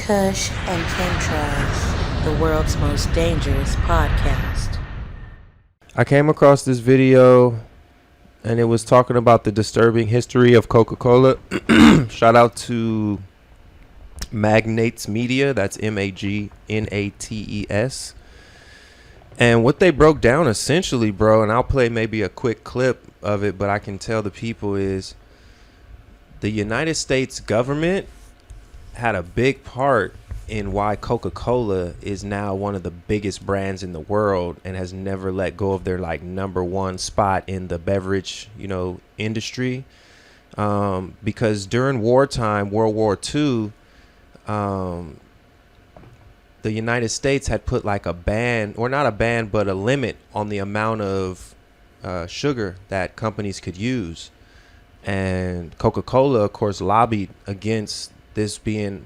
Kush and Chemtrails, the world's most dangerous podcast. I came across this video and it was talking about the disturbing history of Coca Cola. Shout out to Magnates Media. That's Magnates. And what they broke down essentially, bro, and I'll play maybe a quick clip of it, but I can tell the people is the United States government had a big part in why Coca-Cola is now one of the biggest brands in the world and has never let go of their like number one spot in the beverage, industry. Because during wartime, World War II, the United States had put like a ban, or not a ban, but a limit on the amount of sugar that companies could use. And Coca-Cola, of course, lobbied against this being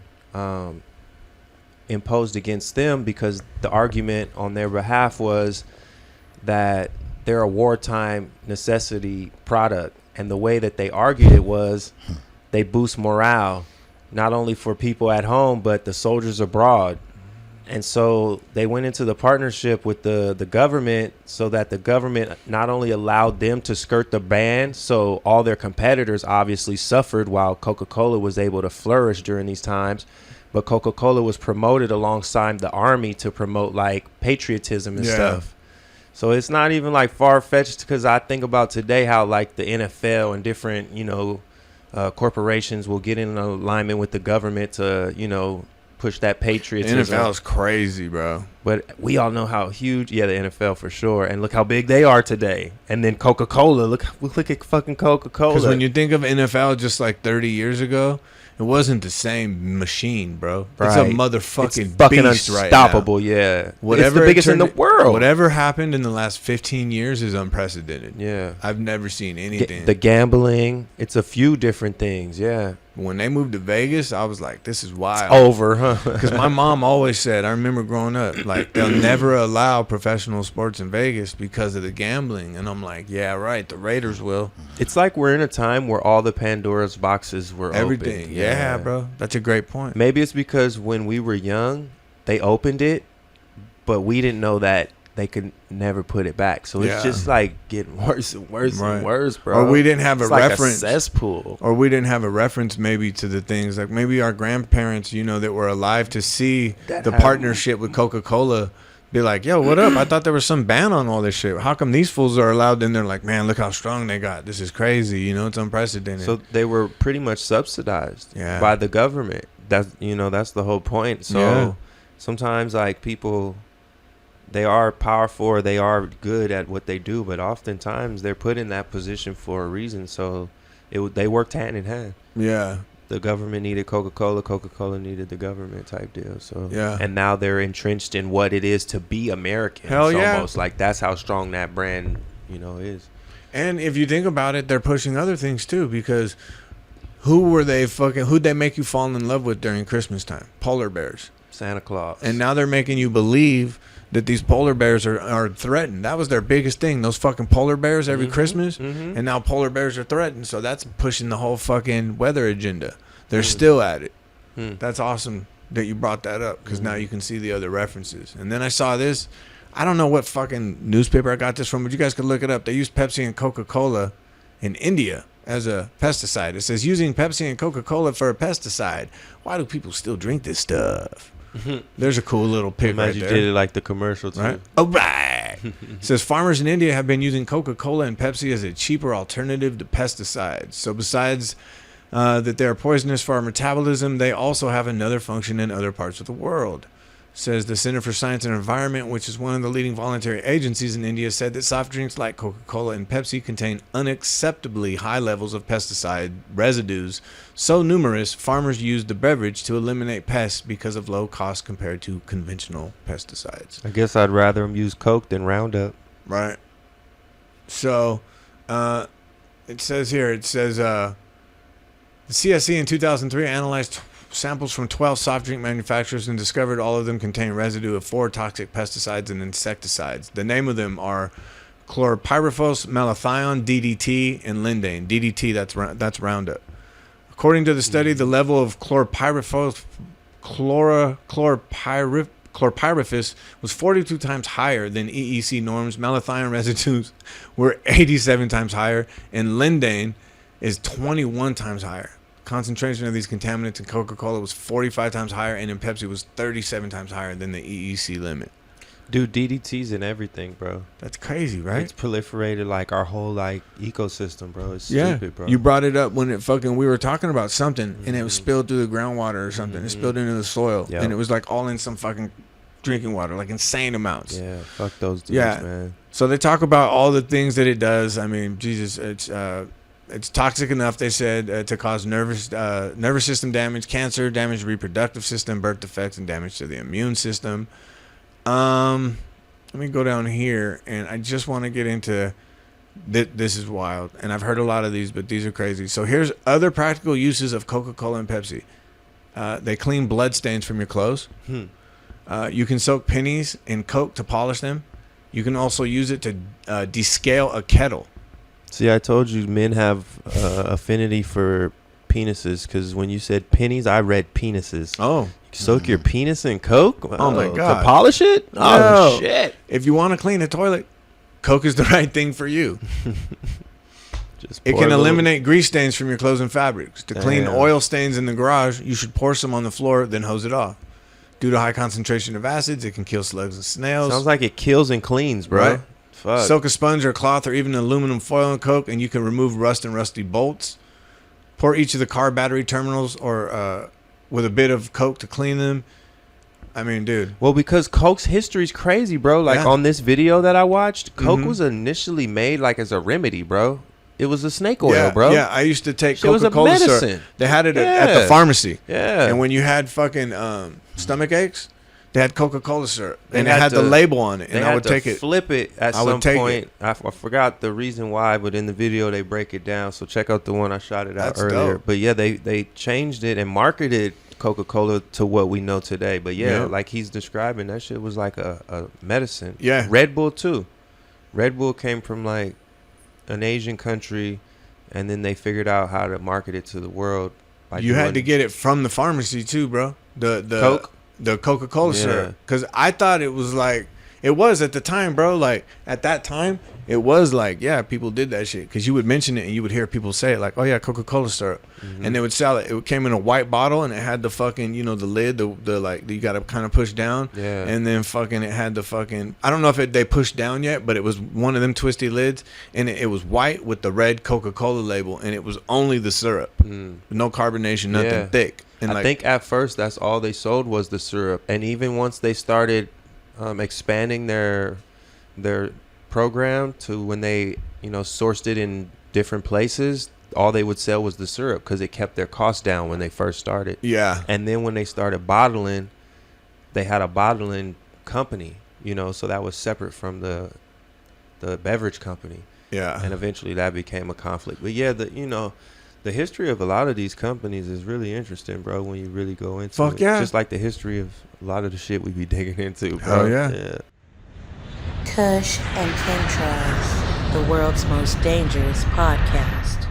imposed against them because the argument on their behalf was that they're a wartime necessity product. And the way that they argued it was they boost morale, not only for people at home, but the soldiers abroad. And so they went into the partnership with the government so that the government not only allowed them to skirt the ban, so all their competitors obviously suffered while Coca-Cola was able to flourish during these times. But Coca-Cola was promoted alongside the army to promote like patriotism and stuff. So it's not even like far-fetched, because I think about today how like the NFL and different, corporations will get in alignment with the government to, push that patriotism. The NFL is crazy, bro. But we all know how huge, the NFL for sure, and look how big they are today. And then Coca-Cola, look at fucking Coca-Cola. Because when you think of NFL just like 30 years ago, it wasn't the same machine, bro. Right. It's a motherfucking it's fucking beast unstoppable, right now. Yeah. Whatever it's the biggest in the world. Whatever happened in the last 15 years is unprecedented. Yeah. I've never seen anything. The gambling, it's a few different things, yeah. When they moved to Vegas, I was like, this is wild. It's over, huh? Because my mom always said, I remember growing up, like, they'll never allow professional sports in Vegas because of the gambling. And I'm like, yeah, right, the Raiders will. It's like we're in a time where all the Pandora's boxes were everything. open. Yeah, bro. That's a great point. Maybe it's because when we were young, they opened it, but we didn't know that they could never put it back. So it's just like getting worse and worse and worse, bro. Or we didn't have a reference. Like a cesspool. Or we didn't have a reference maybe to the things like maybe our grandparents, that were alive to see the partnership with Coca-Cola be like, yo, what up? I thought there was some ban on all this shit. How come these fools are allowed? And they're like, man, look how strong they got. This is crazy. It's unprecedented. So they were pretty much subsidized by the government. That's the whole point. So sometimes like people, they are powerful or they are good at what they do, but oftentimes they're put in that position for a reason. So they worked hand in hand. Yeah. The government needed Coca-Cola. Coca-Cola needed the government type deal. So and now they're entrenched in what it is to be American. Hell it's yeah. Almost like that's how strong that brand, is. And if you think about it, they're pushing other things too, because who'd they make you fall in love with during Christmas time? Polar bears. Santa Claus. And now they're making you believe that these polar bears are threatened. That was their biggest thing, those fucking polar bears every Christmas. And now polar bears are threatened. So that's pushing the whole fucking weather agenda. They're still at it. That's awesome that you brought that up, because now you can see the other references. And then I saw this. I don't know what fucking newspaper I got this from, but you guys could look it up. They used Pepsi and Coca-Cola in India as a pesticide. It says, using Pepsi and Coca-Cola for a pesticide. Why do people still drink this stuff? There's a cool little pic right there. You did it like the commercial too. Right? All right. It says farmers in India have been using Coca-Cola and Pepsi as a cheaper alternative to pesticides. So besides that they're poisonous for our metabolism, they also have another function in other parts of the world. Says the Center for Science and Environment, which is one of the leading voluntary agencies in India, said that soft drinks like Coca-Cola and Pepsi contain unacceptably high levels of pesticide residues. So numerous, farmers use the beverage to eliminate pests because of low cost compared to conventional pesticides. I guess I'd rather them use Coke than Roundup. Right. So it says the CSE in 2003 analyzed samples from 12 soft drink manufacturers and discovered all of them contain residue of 4 toxic pesticides and insecticides. The name of them are chlorpyrifos, malathion, DDT, and lindane. DDT, that's Roundup. According to the study, the level of chlorpyrifos chlorpyrifos was 42 times higher than EEC norms. Malathion residues were 87 times higher, and lindane is 21 times higher. Concentration of these contaminants in Coca-Cola was 45 times higher, and in Pepsi was 37 times higher than the EEC limit. Dude, DDT's in everything, bro. That's crazy, right? It's proliferated like our whole like ecosystem, bro. It's stupid, bro. You brought it up when we were talking about something, and it was spilled through the groundwater or something. It spilled into the soil, and it was like all in some fucking drinking water, like insane amounts. Yeah, fuck those dudes, man. So they talk about all the things that it does. I mean, Jesus, it's toxic enough, they said, to cause nervous system damage, cancer, damage to the reproductive system, birth defects, and damage to the immune system. Let me go down here, and I just want to get into this is wild, and I've heard a lot of these, but these are crazy. So here's other practical uses of Coca-Cola and Pepsi. They clean blood stains from your clothes. You can soak pennies in Coke to polish them. You can also use it to descale a kettle. See, I told you men have affinity for penises, because when you said pennies, I read penises. Oh. Soak your penis in Coke? Oh, my God. To polish it? Oh, shit. If you want to clean a toilet, Coke is the right thing for you. It can eliminate grease stains from your clothes and fabrics. To clean oil stains in the garage, you should pour some on the floor, then hose it off. Due to high concentration of acids, it can kill slugs and snails. Sounds like it kills and cleans, bro. Right? Fuck. Soak a sponge or cloth or even aluminum foil in Coke, and you can remove rust and rusty bolts. Pour each of the car battery terminals or with a bit of Coke to clean them. I mean, dude. Well, because Coke's history is crazy, bro. Like on this video that I watched, Coke was initially made like as a remedy, bro. It was a snake oil, bro. Yeah, I used to take Coca Coca-Cola medicine. syrup. They had it at the pharmacy. Yeah. And when you had fucking stomach aches, they had Coca-Cola syrup. And it had the label on it. And I would take it. Flip it at some point. I forgot the reason why, but in the video they break it down. So check out the one I shot it out earlier. Dope. But yeah, they changed it and marketed Coca-Cola to what we know today. But yeah, like he's describing, that shit was like a medicine. Yeah. Red Bull too. Red Bull came from like an Asian country, and then they figured out how to market it to the world. You had to get it from the pharmacy too, bro. The Coke? The Coca-Cola syrup. Because I thought it was like, it was at the time, bro. Like at that time, it was like, yeah, people did that shit. Because you would mention it and you would hear people say it like, oh yeah, Coca-Cola syrup. And they would sell it. It came in a white bottle and it had the fucking, the lid, the like, you got to kind of push down. Yeah. And then fucking, it had the fucking, I don't know if they pushed down yet, but it was one of them twisty lids. And it was white with the red Coca-Cola label. And it was only the syrup. No carbonation, nothing thick. And I think at first that's all they sold was the syrup. And even once they started expanding their program to when they sourced it in different places, all they would sell was the syrup because it kept their costs down when they first started. Yeah. And then when they started bottling, they had a bottling company, so that was separate from the beverage company. Yeah. And eventually that became a conflict. But yeah, the history of a lot of these companies is really interesting, bro, when you really go into it. Yeah. Just like the history of a lot of the shit we be digging into, bro. Hell yeah. Kush and Chemtrails, the world's most dangerous podcast.